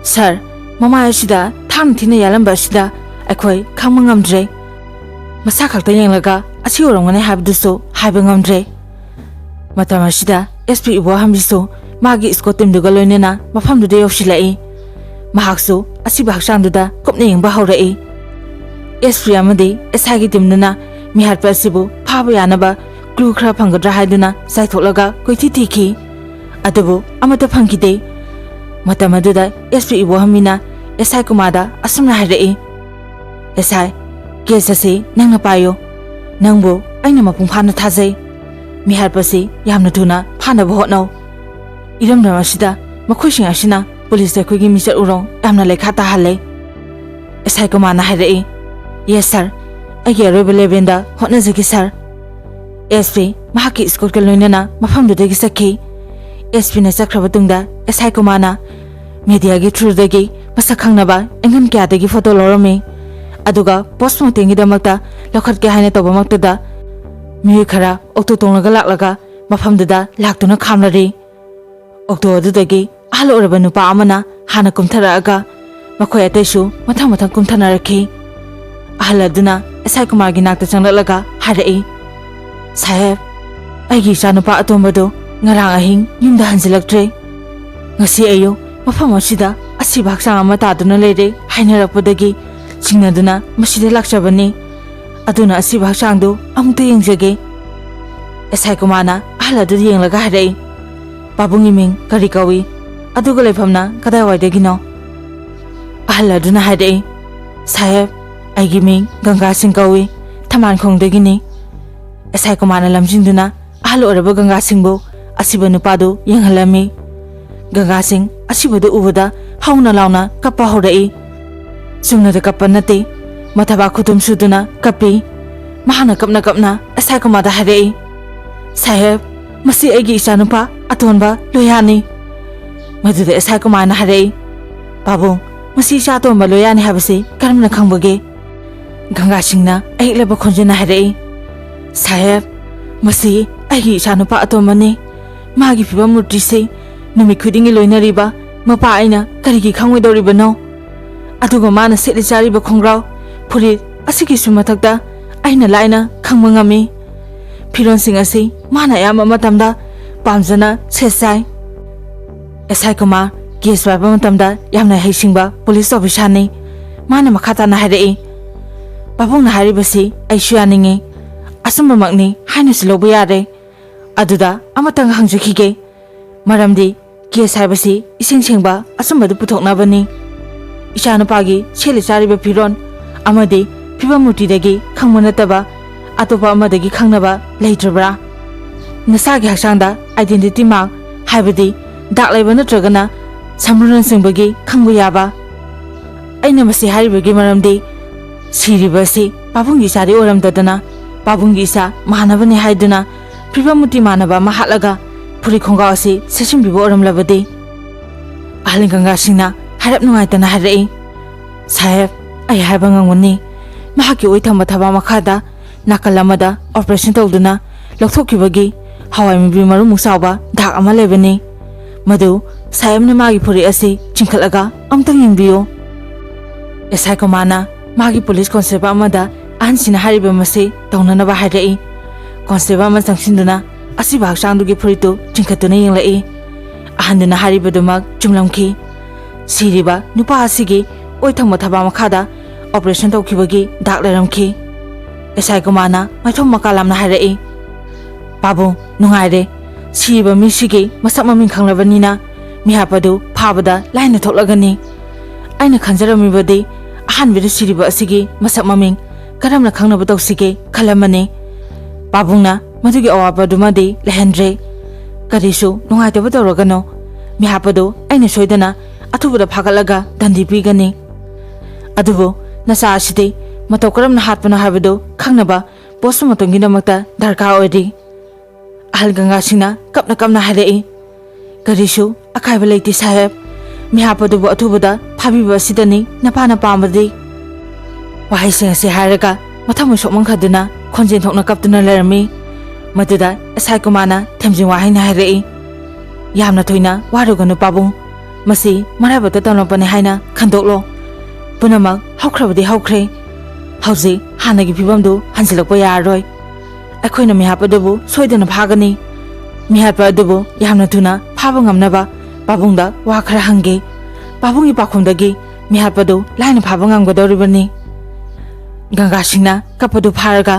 "ꯁꯥꯔ, ꯃꯃꯥꯏ ꯑꯁꯤꯗ ꯊꯥꯡꯅ ꯊꯤꯅ ꯌꯥꯜꯂꯝꯕ ꯑꯁꯤꯗ ꯑꯩꯈꯣꯏ ꯈꯪꯕ ꯉꯝꯗ꯭ꯔꯦ꯫ ꯃꯁꯥ ꯈꯛꯇ ꯌꯦꯡꯂꯒ ꯑꯁꯤ ꯑꯣꯏꯔꯝꯒꯅꯤ ꯍꯥꯏꯕꯗꯨꯁꯨ ꯍꯥꯏꯕ ꯉꯝꯗ꯭ꯔꯦ." ꯃꯇꯝ ꯑꯁꯤꯗ SP ꯏꯕꯣꯍꯟꯕꯤꯁꯨ ꯃꯥꯒꯤ ꯁ꯭ꯀꯣꯠ ꯇꯤꯝꯗꯨꯒ ꯂꯣꯏꯅꯅ ꯃꯐꯝꯗꯨꯗ ꯌꯧꯁꯤꯜꯂꯛꯏ꯫ ꯃꯍꯥꯛꯁꯨ ꯑꯁꯤꯕ ꯍꯛꯆꯥꯡꯗꯨꯗ ꯀꯨꯞꯅ ꯌꯦꯡꯕ ꯍꯧꯔꯛꯏ꯫ SP ꯑꯃꯗꯤ SIꯒꯤ ꯇꯤꯝꯗꯨꯅ ꯃꯤꯍꯥꯠꯄ ꯑꯁꯤꯕꯨ ꯐꯥꯕ ꯌꯥꯅꯕ ꯀ꯭ꯂꯨ ꯈꯔ ꯐꯪꯒꯗ꯭ꯔꯥ ꯍꯥꯏꯗꯨꯅ ꯆꯥꯏꯊꯣꯛꯂꯒ ꯀꯣꯏꯊꯤ ꯊꯤꯈꯤ꯫ ꯑꯗꯨꯕꯨ ꯑꯃꯠꯇ ꯐꯪꯈꯤꯗꯦ꯫ ꯃꯇꯝ ꯑꯗꯨꯗ SP 이보한비나 SI ꯀꯨꯃꯥꯔꯗ ꯑꯁꯨꯝꯅ ꯍꯥꯏꯔꯛꯏ, "SI, ꯀꯦꯁ ꯑꯁꯤ ꯅꯪꯅ ꯄꯥꯏꯌꯨ꯫ ꯅꯪꯕꯨ ꯑꯩꯅ ꯃꯄꯨꯡ ꯐꯥꯅ ꯊꯥꯖꯩ꯫ ꯃꯤꯍꯥꯠꯄꯁꯤ ꯌꯥꯝꯅ ꯊꯨꯅ ꯐꯥꯅꯕ ꯍꯣꯠꯅꯧ꯫ ꯏꯔꯝꯗꯝ ꯑꯁꯤꯗ ꯃꯈꯣꯏꯁꯤꯡ ꯑꯁꯤꯅ ꯄꯨꯂꯤꯁꯇ ꯑꯩꯈꯣꯏꯒꯤ ꯃꯤꯆꯠ ꯎꯔꯣꯡ ꯌꯥꯝꯅ ꯂꯩꯈꯥ ꯇꯥꯍꯜꯂꯦ." SI ꯀꯨꯃꯥꯔꯅ ꯍꯥꯏꯔꯛꯏ, "ꯌꯦꯁ ꯁꯥꯔ, ꯑꯩꯒꯤ ꯑꯔꯣꯏꯕ ꯂꯦꯚꯦꯜꯗ ꯍꯣꯠꯅꯖꯒꯦ ꯁꯥꯔ." SP ꯃꯍꯥꯛꯀꯤ ꯁ꯭ꯀꯣꯠꯀ ꯂꯣꯏꯅꯅ ꯃꯐꯝꯗꯨꯗꯒꯤ ꯆꯠꯈꯤ꯫ SPꯅ ꯆꯠꯈ꯭ꯔꯕ ꯇꯨꯡꯗ SI ꯀꯨꯃꯥꯔꯅ ꯃꯤꯗꯤꯌꯥꯒꯤ ꯊ꯭ꯔꯨꯗꯒꯤ ꯃꯁꯛ ꯈꯪꯅꯕ ꯑꯦꯡꯒꯜ ꯀꯌꯥꯗꯒꯤ ꯐꯣꯇꯣ ꯂꯧꯔꯝꯃꯤ꯫ ꯑꯗꯨꯒ ꯄꯣꯁꯠꯃꯣꯔꯇꯦꯝꯒꯤꯗꯃꯛꯇ ꯂꯧꯈꯠꯀꯦ ꯍꯥꯏꯅ ꯇꯧꯕꯃꯛꯇꯗ ꯃꯤꯑꯣꯏ ꯈꯔ ꯑꯣꯛꯇꯣ ꯇꯣꯡꯂꯒ ꯂꯥꯛꯂꯒ ꯃꯐꯝꯗꯨꯗ ꯂꯥꯛꯇꯨꯅ ꯈꯥꯝꯂꯔꯤ꯫ ꯑꯣꯛꯇꯣ ꯑꯗꯨꯗꯒꯤ ꯑꯍꯜ ꯑꯣꯏꯔꯕ ꯅꯨꯄꯥ ꯑꯃꯅ ꯍꯥꯟꯅ ꯀꯨꯝꯊꯔꯛꯑꯒ ꯃꯈꯣꯏ ꯑꯇꯩꯁꯨ ꯃꯊꯪ ꯃꯊꯪ ꯀꯨꯝꯊꯅꯔꯛꯈꯤ꯫ ꯑꯍꯜ ꯑꯗꯨꯅ SI ꯀꯨꯃꯥꯔꯒꯤ ꯅꯥꯛꯇ ꯆꯪꯂꯛꯂꯒ ꯍꯥꯏꯔꯛꯏ, "ꯁꯥꯍꯦꯕ, ꯑꯩꯒꯤ ꯏꯆꯥꯅꯨꯄꯥ ꯑꯇꯣꯝꯕꯗꯨ ꯉꯔꯥꯡ ꯑꯍꯤꯡ ꯌꯨꯝꯗ ꯍꯟꯖꯤꯜꯂꯛꯇ꯭ꯔꯦ꯫ ꯉꯁꯤ ꯑꯌꯨꯛ ꯃꯐꯝ ꯑꯁꯤꯗ ꯑꯁꯤꯕ ꯍꯛꯆꯥꯡ ꯑꯃ ꯇꯥꯗꯨꯅ ꯂꯩꯔꯦ ꯍꯥꯏꯅꯔꯛꯄꯗꯒꯤ ꯁꯤꯡꯅꯗꯨꯅ ꯃꯁꯤꯗ ꯂꯥꯛꯆꯕꯅꯤ ꯑꯗꯨꯅ ꯑꯁꯤꯕ ꯍꯛꯆꯥꯡꯗꯨ ꯑꯃꯨꯛꯇ ꯌꯦꯡꯖꯒꯦ ꯑꯦꯁꯥꯏ ꯀꯨꯃꯥꯔꯅ ꯑꯍꯜ ꯑꯗꯨ ꯌꯦꯡꯂꯒ ꯍꯥꯏꯔꯛꯏ ꯄꯥꯕꯨꯡꯒꯤ ꯃꯤꯡ ꯀꯔꯤ ꯀꯧꯏ ꯑꯗꯨꯒ ꯂꯩꯐꯝꯅ ꯀꯗꯥꯏꯋꯥꯏꯗꯒꯤꯅꯣ ꯑꯍꯜ ꯑꯗꯨꯅ ꯍꯥꯏꯔꯛꯏ ꯁꯥꯍꯦꯕ ꯑꯩꯒꯤ ꯃꯤꯡ ꯒꯪꯒꯥ ꯁꯤꯡ ꯀꯧꯏ ꯊꯃꯥꯟꯈꯣꯡꯗꯒꯤꯅꯤ ꯑꯦꯁꯥꯏ ꯀꯨꯃꯥꯔꯅ ꯂꯝꯖꯤꯡꯗꯨꯅ ꯑꯍꯜ ꯑꯣꯏꯔꯕ ꯒꯪꯒꯥ ꯁꯤꯡꯕꯨ ꯑꯁꯤꯕ ꯅꯨꯄꯥꯗꯨ ꯌꯦꯡꯍꯜꯂꯝꯃꯤ ꯒꯪꯒꯥ ꯁꯤꯡ ꯑꯁꯤꯕꯗꯨ ꯎꯕꯗ ꯍꯧꯅ ꯂꯥꯎꯅ ꯀꯞꯄ ꯍꯧꯔꯛꯏ ꯆꯨꯝꯅꯗ ꯀꯞꯄ ꯅꯠꯇꯦ ꯃꯊꯕꯥꯛ ꯈꯨꯗꯨꯝ ꯁꯨꯗꯨꯅ ꯀꯞꯄꯤ ꯃꯍꯥꯛꯅ ꯀꯞꯅ ꯀꯞꯅ ꯑꯦꯁꯥꯏ ꯀꯨꯃꯥꯔꯗ ꯍꯥꯏꯔꯛꯏ ꯁꯥꯍꯦꯕ ꯃꯁꯤ ꯑꯩꯒꯤ ꯏꯆꯥꯅꯨꯄꯥ ꯑꯇꯣꯟꯕ ꯂꯣꯌꯥꯅꯤ ꯃꯗꯨꯗ ꯑꯦꯁꯥꯏ ꯀꯨꯃꯥꯔꯅ ꯍꯥꯏꯔꯛꯏ ꯄꯥꯕꯨꯡ ꯃꯁꯤ ꯏꯆꯥ ꯑꯇꯣꯟꯕ ꯂꯣꯌꯥꯅꯤ ꯍꯥꯏꯕꯁꯤ ꯀꯔꯝꯅ ꯈꯪꯕꯒꯦ ꯒꯪꯒꯥ ꯁꯤꯡꯅ ꯑꯌꯦꯛꯂꯕ ꯈꯣꯟꯖꯦꯜꯅ ꯍꯥꯏꯔꯛꯏ ꯁꯥꯍꯦꯕ ꯃꯁꯤ ꯑꯩꯒꯤ ꯏꯆꯥꯅꯨꯄꯥ ꯑꯇꯣꯟꯕꯅꯤ ꯃꯥꯒꯤ ꯐꯤꯕꯝ ꯃꯨꯔꯇꯤꯁꯤ ꯅꯨꯃꯤꯠ ꯈꯨꯗꯤꯡꯒꯤ ꯂꯣꯏꯅꯔꯤꯕ ꯃꯄꯥ ꯑꯩꯅ ꯀꯔꯤꯒꯤ ꯈꯪꯉꯣꯏꯗꯧꯔꯤꯕꯅꯣ ꯑꯗꯨꯒ ꯃꯥꯅ ꯁꯦꯠꯂꯤ ꯆꯥꯔꯤꯕ ꯈꯣꯡꯒ꯭ꯔꯥꯎ ꯐꯨꯔꯤꯠ ꯑꯁꯤꯒꯤꯁꯨ ꯃꯊꯛꯇ ꯑꯩꯅ ꯂꯥꯏꯅ ꯈꯪꯕ ꯉꯝꯃꯤ ꯐꯤꯔꯣꯟꯁꯤꯡ ꯑꯁꯤ ꯃꯥꯅ ꯑꯌꯥꯝꯕ ꯃꯇꯝꯗ ꯄꯥꯝꯖꯅ ꯁꯦꯠ ꯆꯥꯏ ꯑꯦꯁꯥꯏ ꯀꯨꯃꯥꯔ ꯀꯦꯁ ꯄꯥꯏꯕ ꯃꯇꯝꯗ ꯌꯥꯝꯅ ꯍꯩꯁꯤꯡꯕ ꯄꯨꯂꯤꯁ ꯑꯣꯐꯤꯁꯥꯔꯅꯤ ꯃꯥꯅ ꯃꯈꯥ ꯇꯥꯅ ꯍꯥꯏꯔꯛꯏ ꯄꯥꯕꯨꯡꯅ ꯍꯥꯏꯔꯤꯕꯁꯤ ꯑꯩꯁꯨ ꯌꯥꯅꯤꯡꯉꯤ ꯑꯆꯨꯝꯕꯃꯛꯅꯤ ꯍꯥꯏꯅꯁꯨ ꯂꯧꯕ ꯌꯥꯔꯦ ꯑꯗꯨꯗ ꯑꯃꯇꯪ ꯍꯪꯖꯈꯤꯒꯦ ꯃꯔꯝꯗꯤ ꯀꯦꯁ ꯍꯥꯏꯕꯁꯤ ꯏꯁꯦꯡ ꯁꯦꯡꯕ ꯑꯆꯨꯝꯕꯗꯨ ꯄꯨꯊꯣꯛꯅꯕꯅꯤ ꯏꯆꯥꯅꯨꯄꯥꯒꯤ ꯁꯦꯠꯂꯤ ꯆꯥꯔꯤꯕ ꯐꯤꯔꯣꯟ ꯑꯃꯗꯤ ꯐꯤꯕꯝ ꯃꯨꯔꯇꯤꯗꯒꯤ ꯈꯪꯕ ꯅꯠꯇꯕ ꯑꯇꯣꯞꯄ ꯑꯃꯗꯒꯤ ꯈꯪꯅꯕ ꯂꯩꯇ꯭ꯔꯕ꯭ꯔꯥ ꯅꯁꯥꯒꯤ ꯍꯛꯆꯥꯡꯗ ꯑꯥꯏꯗꯦꯟꯇꯤꯇꯤ ꯃꯥꯔꯛ ꯍꯥꯏꯕꯗꯤ ꯗꯥꯛ ꯂꯩꯕ ꯅꯠꯇ꯭ꯔꯒꯅ ꯁꯝꯕ꯭ꯔꯨꯅꯆꯤꯡꯕꯒꯤ ꯈꯪꯕ ꯌꯥꯕ ꯑꯩꯅ ꯃꯁꯤ ꯍꯥꯏꯔꯤꯕꯒꯤ ꯃꯔꯝꯗꯤ ꯁꯤꯔꯤꯕ ꯑꯁꯤ ꯄꯥꯕꯨꯡꯒꯤ ꯏꯆꯥꯗꯤ ꯑꯣꯏꯔꯝꯗꯗꯅ ꯄꯥꯕꯨꯡꯒꯤ ꯏꯆꯥ ꯃꯥꯟꯅꯕꯅꯤ ꯍꯥꯏꯗꯨꯅ ꯐꯤꯕꯝ ꯃꯨꯔꯇꯤ ꯃꯥꯟꯅꯕ ꯑꯃ ꯍꯥꯠꯂꯒ ꯐꯨꯔꯤꯠ ꯈꯣꯡꯒ꯭ꯔꯥꯎ ꯑꯁꯤ ꯁꯦꯠꯆꯤꯟꯕꯤꯕ ꯑꯣꯏꯔꯝꯂꯕꯗꯤ ꯑꯍꯜ ꯒꯪꯒꯥꯁꯤꯡꯅ ꯍꯥꯏꯔꯞ ꯅꯨꯡꯉꯥꯏꯇꯅ ꯍꯥꯏꯔꯛꯏ ꯁꯥꯍꯦꯕ ꯑꯩ ꯍꯥꯏꯕ ꯉꯝꯒꯅꯤ ꯃꯍꯥꯛꯀꯤ ꯑꯣꯏ ꯊꯪꯕ ꯊꯕꯥꯛ ꯃꯈꯥꯗ ꯅꯥꯀꯜ ꯑꯃꯗ ꯑꯣꯄꯔꯦꯁꯟ ꯇꯧꯗꯨꯅ ꯂꯧꯊꯣꯛꯈꯤꯕꯒꯤ ꯍꯋꯥꯏ ꯃꯨꯕꯤ ꯃꯔꯨꯃꯨꯛ ꯆꯥꯎꯕ ꯗꯥꯛ ꯑꯃ ꯂꯩꯕꯅꯤ ꯃꯗꯨ ꯁꯥꯍꯦꯕꯅ ꯃꯥꯒꯤ ꯐꯨꯔꯤꯠ ꯑꯁꯤ ꯆꯤꯡꯈꯠꯂꯒ ꯑꯝꯇꯪ ꯌꯦꯡꯕꯤꯌꯨ ꯑꯦꯁꯥꯏ ꯀꯨꯃꯥꯔꯅ ꯃꯥꯒꯤ ꯄꯨꯂꯤꯁ ꯀꯣꯟꯁꯇꯦꯕꯜ ꯑꯃꯗ ꯑꯍꯟꯁꯤꯅ ꯍꯥꯏꯔꯤꯕ ꯃꯁꯤ ꯇꯧꯅꯅꯕ ꯍꯥꯏꯔꯛꯏ ꯀꯣꯟꯁꯇꯦꯕꯜ ꯑꯃ ꯆꯪꯁꯤꯟꯗꯨꯅ ꯑꯁꯤꯕ ꯍꯛꯆꯥꯡꯗꯨꯒꯤ ꯐꯨꯔꯤꯠꯇꯨ ꯆꯤꯡꯈꯠꯇꯨꯅ ꯌꯦꯡꯂꯛꯏ ꯑꯍꯟꯗꯨꯅ ꯍꯥꯏꯔꯤꯕꯗꯨꯃꯛ ꯆꯨꯝꯂꯝꯈꯤ ꯁꯤꯔꯤꯕ ꯅꯨꯄꯥ ꯑꯁꯤꯒꯤ ꯑꯣꯏ ꯊꯪꯕ ꯊꯕꯥꯛ ꯃꯈꯥꯗ ꯑꯣꯄꯔꯦꯁꯟ ꯇꯧꯈꯤꯕꯒꯤ ꯗꯥꯛ ꯂꯩꯔꯝꯈꯤ ꯑꯦꯁꯥꯏ ꯀꯨꯃꯥꯔꯅ ꯃꯥꯏꯊꯣꯡ ꯃꯀꯥ ꯂꯥꯝꯅ ꯍꯥꯏꯔꯛꯏ ꯄꯥꯕꯨꯡ ꯅꯨꯡꯉꯥꯏꯔꯦ ꯁꯤꯔꯤꯕ ꯃꯤꯁꯤꯒꯤ ꯃꯁꯛ ꯃꯃꯤꯡ ꯈꯪꯂꯕꯅꯤꯅ ꯃꯤꯍꯥꯠ ꯑꯗꯨ ꯐꯥꯕꯗ ꯂꯥꯏꯅ ꯊꯣꯛꯂꯒꯅꯤ ꯑꯩꯅ ꯈꯟꯖꯔꯝꯃꯤꯕꯗꯤ ꯑꯍꯥꯟꯕꯗ ꯁꯤꯔꯤꯕ ꯑꯁꯤꯒꯤ ꯃꯁꯛ ꯃꯃꯤꯡ ꯀꯔꯝꯅ ꯈꯪꯅꯕ ꯇꯧꯁꯤꯒꯦ ꯈꯜꯂꯝꯕꯅꯤ ꯄꯥꯕꯨꯡꯅ ꯃꯗꯨꯒꯤ ꯑꯋꯥꯕꯗꯨꯃꯗꯤ ꯂꯩꯍꯟꯗ꯭ꯔꯦ ꯀꯔꯤꯁꯨ ꯅꯨꯡꯉꯥꯏꯇꯕ ꯇꯧꯔꯒꯅꯣ ꯃꯤꯍꯥꯠ ꯑꯗꯨ ꯑꯩꯅ ꯁꯣꯏꯗꯅ ꯑꯊꯨꯕꯗ ꯐꯥꯒꯠꯂꯒ ꯗꯟꯗꯤ ꯄꯤꯒꯅꯤ ꯑꯗꯨꯕꯨ ꯅꯆꯥ ꯑꯁꯤꯗꯤ ꯃꯇꯧ ꯀꯔꯝꯅ ꯍꯥꯠꯄꯅꯣ ꯍꯥꯏꯕꯗꯨ ꯈꯪꯅꯕ ꯄꯣꯁꯇꯃꯣꯔꯇꯦꯝꯒꯤꯗꯃꯛꯇ ꯗꯔꯀꯥꯔ ꯑꯣꯏꯔꯤ ꯑꯍꯜ ꯒꯪꯒꯥꯁꯤꯡꯅ ꯀꯞꯅ ꯀꯞꯅ ꯍꯥꯏꯔꯛꯏ ꯀꯔꯤꯁꯨ ꯑꯀꯥꯏꯕ ꯂꯩꯇꯦ ꯁꯥꯍꯦꯕ ꯃꯤꯍꯥꯠ ꯑꯗꯨꯕꯨ ꯑꯊꯨꯕꯗ ꯐꯥꯕꯤꯕ ꯑꯁꯤꯗꯅꯤ ꯅꯄꯥꯅ ꯄꯥꯝꯕꯗꯤ ꯋꯥꯍꯩꯁꯤꯡ ꯑꯁꯤ ꯍꯥꯏꯔꯒ ꯃꯊꯃꯣꯏ ꯁꯣꯛꯃꯟꯈꯗꯨꯅ ꯈꯣꯟꯖꯦꯜ ꯊꯣꯛꯅ ꯀꯞꯇꯨꯅ ꯂꯩꯔꯝꯃꯤ ꯃꯗꯨꯗ ꯑꯦꯁꯥꯏ ꯀꯨꯃꯥꯔꯅ ꯊꯦꯝꯖꯤꯟ ꯋꯥꯍꯩꯅ ꯍꯥꯏꯔꯛꯏ ꯌꯥꯝꯅ ꯊꯣꯏꯅ ꯋꯥꯔꯨꯒꯅꯨ ꯄꯥꯕꯨꯡ ꯃꯁꯤ ꯃꯔꯥꯏꯕꯛꯇ ꯇꯝꯂꯛꯄꯅꯤ ꯍꯥꯏꯅ ꯈꯟꯗꯣꯛꯂꯣ ꯄꯨꯝꯅꯃꯛ ꯍꯧꯈ꯭ꯔꯕꯗꯤ ꯍꯧꯈ꯭ꯔꯦ ꯍꯧꯖꯤꯛ ꯍꯥꯟꯅꯒꯤ ꯐꯤꯕꯝꯗꯨ ꯍꯟꯖꯤꯜꯂꯛꯄ ꯌꯥꯔꯔꯣꯏ ꯑꯩꯈꯣꯏꯅ ꯃꯤꯍꯥꯠ ꯑꯗꯨꯕꯨ ꯁꯣꯏꯗꯅ ꯐꯥꯒꯅꯤ ꯃꯤꯍꯥꯠꯄ ꯑꯗꯨꯕꯨ ꯌꯥꯝꯅ ꯊꯨꯅ ꯐꯥꯕ ꯉꯝꯅꯕ ꯄꯥꯕꯨꯡꯗ ꯋꯥ ꯈꯔ ꯍꯪꯒꯦ ꯄꯥꯕꯨꯡꯒꯤ ꯄꯥꯎꯈꯨꯝꯗꯒꯤ ꯃꯤꯍꯥꯠ ꯑꯗꯨ ꯂꯥꯏꯅ ꯐꯥꯕ ꯉꯝꯒꯗꯧꯔꯤꯕꯅꯤ ꯒꯪꯒꯥꯁꯤꯡꯅ ꯀꯞꯄꯗꯨ ꯐꯥꯔꯒ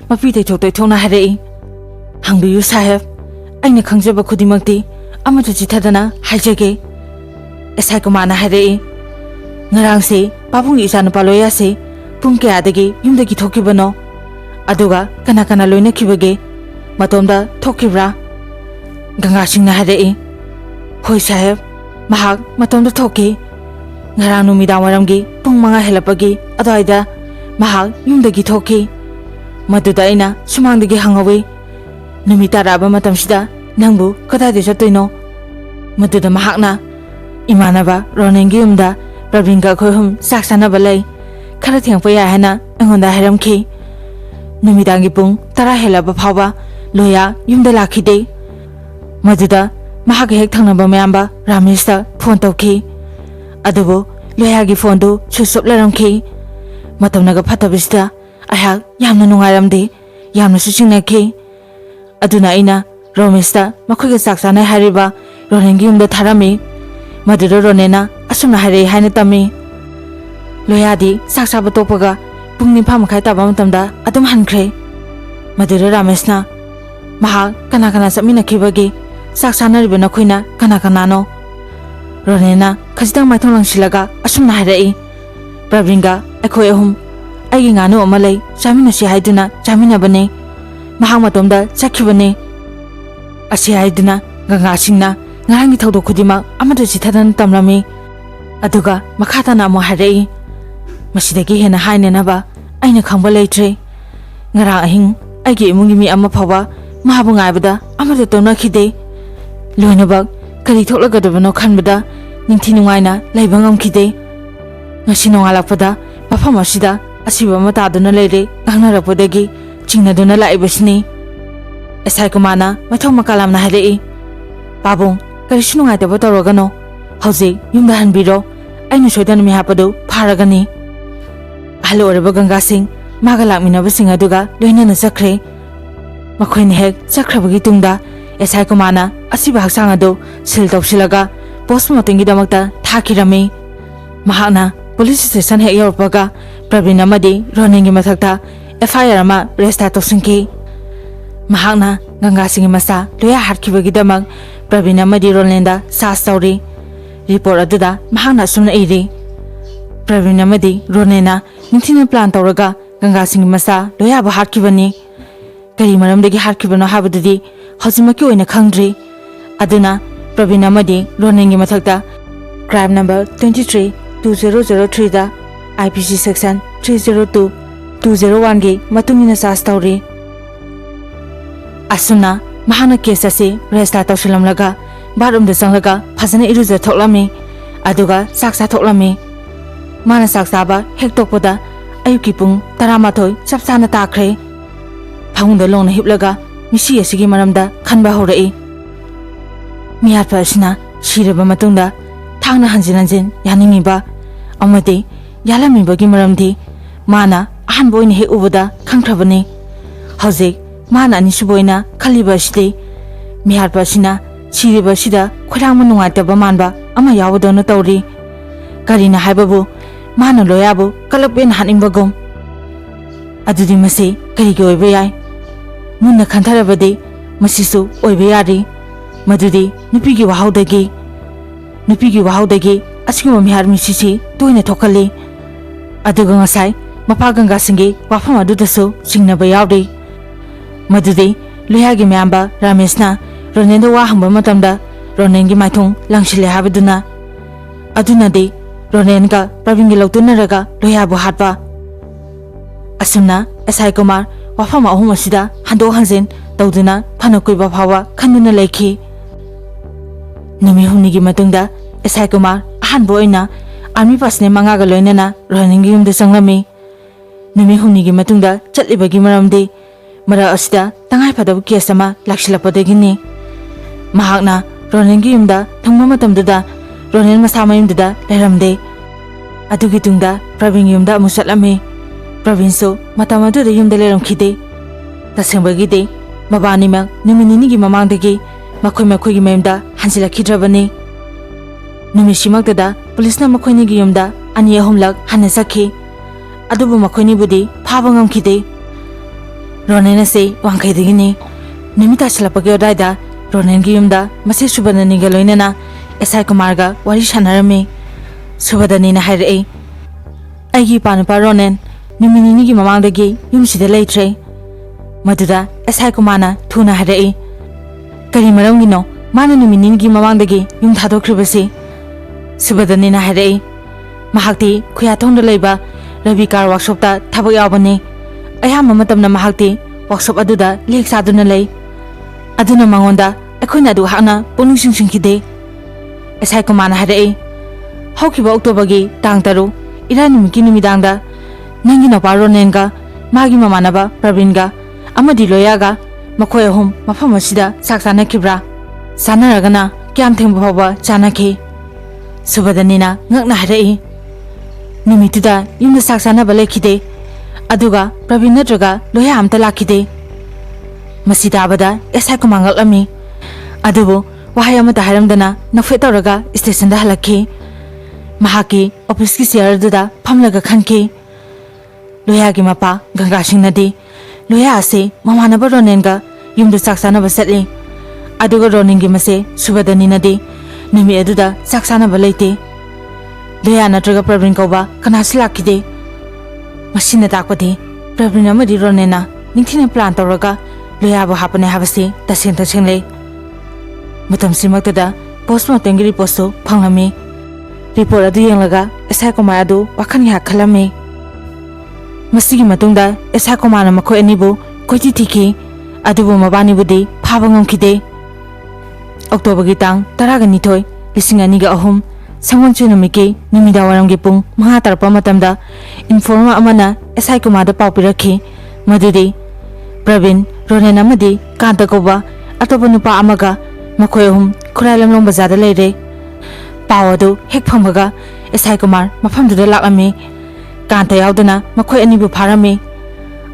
ꯃꯄꯤ ꯇꯩꯊꯣꯛ ꯇꯩꯊꯣꯛꯅ ꯍꯥꯏꯔꯛꯏ ꯍꯪꯕꯤꯌꯨ ꯁꯥꯍꯦꯕ ꯑꯩꯅ ꯈꯪꯖꯕ ꯈꯨꯗꯤꯡꯃꯛꯇꯤ ꯑꯃꯠꯇ ꯆꯤꯊꯗꯅ ꯍꯥꯏꯖꯒꯦ ꯑꯦꯁꯥꯏ ꯀꯨꯃꯥꯔꯅ ꯍꯥꯏꯔꯛꯏ ꯉꯔꯥꯡꯁꯤ ꯄꯥꯕꯨꯡꯒꯤ ꯏꯆꯥꯅꯨꯄꯥ ꯂꯣꯌꯥꯁꯤ ꯄꯨꯡ ꯀꯌꯥꯗꯒꯤ ꯌꯨꯝꯗꯒꯤ ꯊꯣꯛꯈꯤꯕꯅꯣ ꯑꯗꯨꯒ ꯀꯅꯥ ꯀꯅꯥ ꯂꯣꯏꯅꯈꯤꯕꯒꯦ ꯃꯇꯣꯝꯗ ꯊꯣꯛꯈꯤꯕ꯭ꯔꯥ ꯒꯪꯒꯥꯁꯤꯡꯅ ꯍꯥꯏꯔꯛꯏ ꯍꯣꯏ ꯁꯥꯍꯦꯕ ꯃꯍꯥꯛ ꯃꯇꯣꯝꯗ ꯊꯣꯛꯈꯤ ꯉꯔꯥꯡ ꯅꯨꯃꯤꯗꯥꯡ ꯋꯥꯏꯔꯝꯒꯤ ꯄꯨꯡ 5 ꯍꯦꯜꯂꯛꯄꯒꯤ ꯑꯗꯨꯋꯥꯏꯗ ꯃꯍꯥꯛ ꯌꯨꯝꯗꯒꯤ ꯊꯣꯛꯈꯤ ꯃꯗꯨꯗ ꯑꯩꯅ ꯁꯨꯃꯥꯡꯗꯒꯤ ꯍꯪꯍꯧꯏ ꯅꯨꯃꯤꯠ ꯇꯥꯔꯛꯑꯕ ꯃꯇꯝꯁꯤꯗ ꯅꯪꯕꯨ ꯀꯗꯥꯏꯗ ꯆꯠꯇꯣꯏꯅꯣ ꯃꯗꯨꯗ ꯃꯍꯥꯛꯅ ꯏꯃꯥꯟꯅꯕ ꯔꯣꯅꯦꯟꯒꯤ ꯌꯨꯝꯗ ꯄ꯭ꯔꯕꯤꯟꯒ ꯑꯩꯈꯣꯏ ꯑꯍꯨꯝ ꯆꯥꯛ ꯆꯥꯅꯕ ꯂꯩ ꯈꯔ ꯊꯦꯡꯄ ꯌꯥꯏ ꯍꯥꯏꯅ ꯑꯩꯉꯣꯟꯗ ꯍꯥꯏꯔꯝꯈꯤ ꯅꯨꯃꯤꯗꯥꯡꯒꯤ ꯄꯨꯡ 10 ꯍꯦꯜꯂꯕ ꯐꯥꯎꯕ ꯂꯣꯌꯥ ꯌꯨꯝꯗ ꯂꯥꯛꯈꯤꯗꯦ ꯃꯗꯨꯗ ꯃꯍꯥꯛꯀꯤ ꯍꯦꯛ ꯊꯪꯅꯕ ꯃꯌꯥꯝꯕ ꯔꯥꯃꯦꯁꯇ ꯐꯣꯟ ꯇꯧꯈꯤ ꯑꯗꯨꯕꯨ ꯂꯣꯌꯥꯒꯤ ꯐꯣꯟꯗꯨ ꯁ꯭ꯋꯤꯆ ꯑꯣꯐ ꯂꯩꯔꯝꯈꯤ ꯃꯇꯝꯅꯒ ꯐꯠꯇꯕꯁꯤꯗ ꯑꯩꯍꯥꯛ ꯌꯥꯝꯅ ꯅꯨꯡꯉꯥꯏꯔꯝꯗꯦ ꯌꯥꯝꯅꯁꯨ ꯆꯤꯡꯅꯈꯤ ꯑꯗꯨꯅ ꯑꯩꯅ ꯔꯣꯃꯦꯁꯇ ꯃꯈꯣꯏꯒ ꯆꯥꯛ ꯆꯥꯅꯩ ꯍꯥꯏꯔꯤꯕ ꯔꯣꯅꯦꯟꯒꯤ ꯌꯨꯝꯗ ꯊꯥꯔꯝꯃꯤ ꯃꯗꯨꯗ ꯔꯣꯅꯦꯟꯅ ꯑꯁꯨꯝꯅ ꯍꯥꯏꯔꯛꯏ ꯍꯥꯏꯅ ꯇꯝꯃꯤ Loyadi saksa batopaga pungni pham khai ta bam tamda adum hankre madura Ramesna maha kana samina khibagi saksa nariba na khoina kana no Ronena khajitang maithong langsilaga asumna harai Pravringa akhoi ahum aigi nganu amalai chamina si haiduna chamina bane mahang matomda chakhibane asi haiduna ganga singna ngarangi thodo khudima amadu chithadan tamrami aduga makhata na mo harai masidagi hena haine na ba aina khangba leitre ngara ahing aigi imungi mi amma phawa mahabu ngaibada amadu tona khide loinabak kari thoklagadabano khanbada ningthi nungaina laiba ngamkhide ngasi nongalakpada mafam asida asiba mataduna leire gangnarapodagi chingnaduna laibasni esai kumana mathong makalamna harai babung kari sunungai tabo torogano hauji yumda hanbiro ainu soidan mi hapadu pharagani halo oreba Ganga Singh maga lakminaba sing aduga loinana chakre makhoini hek chakrabagi tungda esai kumana asiba haksang adu sil tawsilaga postmortem gi damakta thakirami mahakna police station hek yorpaga Pravin amadi Roningi mathakta FIR ama resta tawsinki mahakna Ganga Singh masa loya harkhibagi damak Pravin amadi Ronenda sas tawri report aduda mahakna sumna iri Pravin amadi Ronena ningthina plan tawraga Ganga Singh masa loya ba harkhibani kari maramdagi harkhibano habadudi hojimaki oina khangdri aduna Pravin amadi Roningi mathakta crime number 23-2003 da IPC section 302-201 gi matungina sas tawri asuna mahana case ase resta tawsilamlaga barum da sanglaga phajana iruja thoklami aduga saksa thoklami mana saksa ba hektokpoda ayuki pung 12 chapsana takre phangunda longna hiplaga misi asigi maramda khanba horai miyatpa asina shiraba matungda thangna hanjin yaningiba amade yalamibagi maramdi mana ahanboina he ubada khangthrabani hojik mana anisuboina khaliba sidi miyatpa asina shiriba sida khorangma nungaitaba manba ama yawdona tawri karina haibabu mana loyabu kalakben haningbagum adudi mase karigi oiba yai munna khantharabadi masisu oiba yari madudi nupigi wahaudagi asiguma mihar misisi toina thokali aduga ngasai mapa Ganga Singh wafam adudasu singnaba yawri madudi loyagi myamba Ramesna Ronenda wa hangba matamda Ronengi maithong langsile habaduna adunadi Ronenga Pravingi lautunaraga loyabu hatba asumna SI Kumar wafam ahum asida hando hanjin tawduna phanakoiba phawa khanduna leikhi numi humnigi matungda SI Kumar ahanbo oina army pasne mangaga loinana Roningi yumda changlami numi humnigi matungda chatlibagi maramdi mara asida tangai phadabu case ama laksilapodagini mahakna Roningi yumda thangma matamduda Ronen masama yumduda leramde adugi tungda Pravin yumda amu chatlami Pravin so matamadu de yumda leramkhide tasengbagide mabanima numinini mamangdagi makhoi gi mayamda hansilakhidrabani numisimakda police na makhoini gi yumda ani ahumlak hanna sakhi adubu makhoini budi phaba ngamkhide Ronena se wangkhaidagini numita silapage odaida Ronen gi yumda mase subanani ga loinana SI Kumar ga wari sanarami subadani na hairai aigi panapa Ronen numinini gi mamangdagi yumsida leitre maduda SI Kumana thuna hairai kari maramgino mana numinini mamangdagi yum thadokhribasi subadani na hairai mahakti khuyathongda leiba Ravi car workshop ta thabak yawbani ayam matamna mahakti workshop aduda lek saduna lei aduna mangonda akhoina adu hana ponung singkhide SI Kumana hairai haukiba October gi tang taru irani miki numidangda nangi napa Ronenga magi mamanaba Pravinga amadi loyaga makhoi ahum mafam asida saksana khibra sanaragana kyam thengba phawa chanakhi subadani ngakna hairai numituda yumda saksana balekhide aduga Pravin natraga loya amta lakhide masida abada SI Kumar ngaklami adubu wahai amata hairamdana nafetaraga station da halakhi mahaki office ki chair duda phamlaga khanki loya gi mapa ganga singnadi loya ase mamanaba ronenga yumdu saksana basatli aduga roningi mase subadani nadi numi aduda saksana balaite loya natraga Pravin kauba kanasilakide masina takpati Pravin amadi ronena ningthina plan tawraga loya ba hapane habase taseng tashengle matam simaktada postmortem gi report so phanglami report adu yenglaga SI Kumar adu wakhan ya khalame masigi matungda SI Kumar na makhoi anibu koiti thiki adubu mabani budi phaba ngomkhide October gi tang 12 2003 sangwon chunumiki nimida waram gi pung manga tarpa matamda informa amana SI Kumar da paupirakhi madudi Pravin Ronen amadi Kanta koba atopa nupa amaga makhoi khurailam long bazar da leire pawadu hek phamaga SI Kumar mafamduda lakami Kanta yauduna makhoi anibu pharami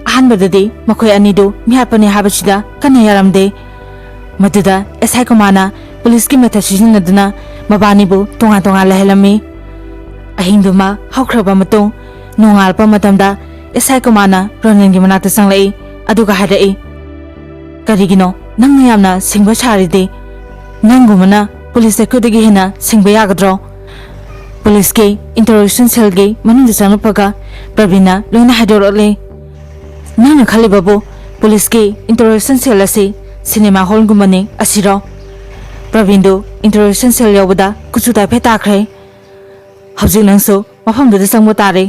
ahanbadadi makhoi anidu mihapane habachida kana yaramde maduda SI Kumarna police ki method sijinaduna mabanibu tonga tonga lahelami ahingduma haukraba matung nongalpa matamda SI Kumarna Ronen gi manata sanglai aduga hadai karigino nang yamna singba charide nangumana police kudagi hina singba yagadro police ke interrogation cell ge manunda sangpaga Pravina loina hadorole nana khali babu police ke interrogation cell ase cinema hall gumane asiro Pravindo interrogation cell yawada kuchuta pheta khre hawjik nangso mafam da sangbo tare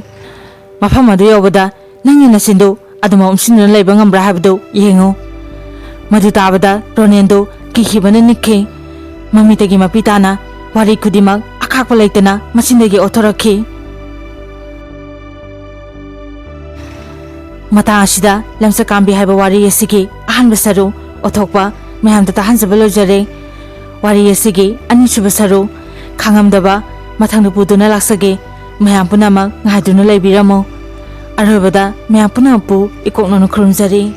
mafam adu yawada nangi nasindo aduma umsinna leiba ngambra habdo yengo madu tabada Ronendo kihibana nikhe mamitagi mapitana wari kudimak akhakpa leitana masindagi othorakhi mata asida lamsa kambi haiba wari yesigi ahan basaru othokpa mayamda tahanjaba lojare wari yesigi ani subasaru khangamdaba mathangda puduna laksage mayam punamak ngaiduna leibiramo arobada mayam punapu ikoknono khurumjari